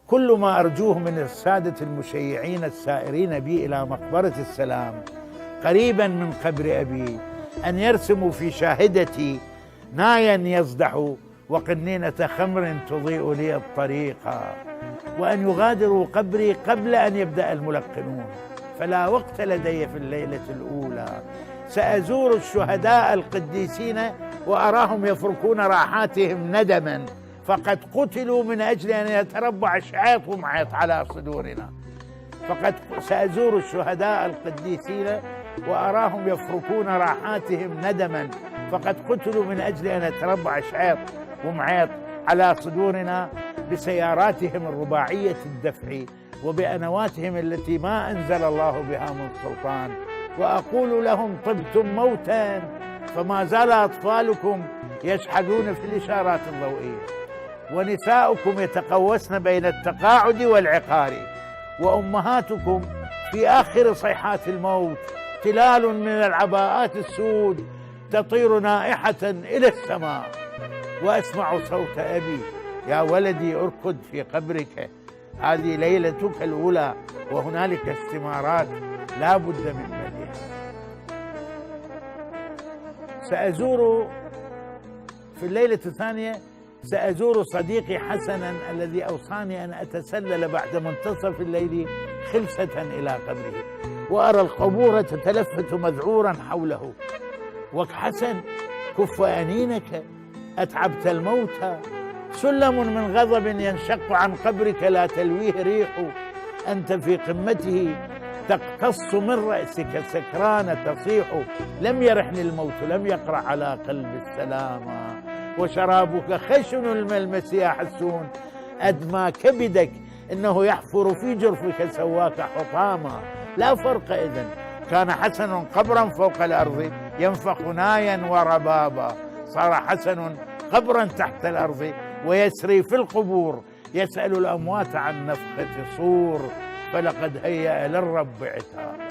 كل ما أرجوه من السادة المشيعين السائرين بي إلى مقبرة السلام قريبا من قبر أبي أن يرسموا في شاهدتي نايا يصدح وقنينة خمر تضيء لي الطريق، وأن يغادروا قبري قبل أن يبدأ الملقنون. فلا وقت لدي في الليلة الأولى، سأزور الشهداء القديسين وأراهم يفركون راحاتهم ندما، فقد قتلوا من أجل أن يتربع شعيط ومعيط على صدورنا. سأزور الشهداء القديسين وأراهم يفركون راحاتهم ندما، فقد قتلوا من أجل أن يتربع شعيط ومعيط على صدورنا بسياراتهم الرباعية الدفع وبأنواتهم التي ما أنزل الله بها من سلطان. وأقول لهم طبتم موتا، فما زال أطفالكم يشحذون في الإشارات الضوئية، ونساؤكم يتقوسن بين التقاعد والعقار، وأمهاتكم في آخر صيحات الموت تلال من العباءات السود تطير نائحة إلى السماء. وأسمع صوت أبي: يا ولدي اركض في قبرك، هذه ليلتك الأولى وهنالك استمارات لا بد من مديها. سأزور في الليلة الثانية صديقي حسنا الذي أوصاني أن أتسلل بعد منتصف الليل خلسة إلى قبره، وأرى القبور تتلفت مذعورا حوله. وحسن كف أنينك، أتعبت الموتى، سلم من غضب ينشق عن قبرك لا تلويه ريح، أنت في قمته تقتص من رأسك سكران تصيح. لم يرحني الموت، لم يقرأ على قلب السلامة، وشرابك خشن الملمس يا حسون، أدمى كبدك إنه يحفر في جرفك سواك حطاما. لا فرق إذن، كان حسن قبرا فوق الأرض ينفخ نايا وربابا، صار حسن قبرا تحت الأرض ويسري في القبور يسأل الأموات عن نفخة صور، فلقد هيأ للرب عتاب.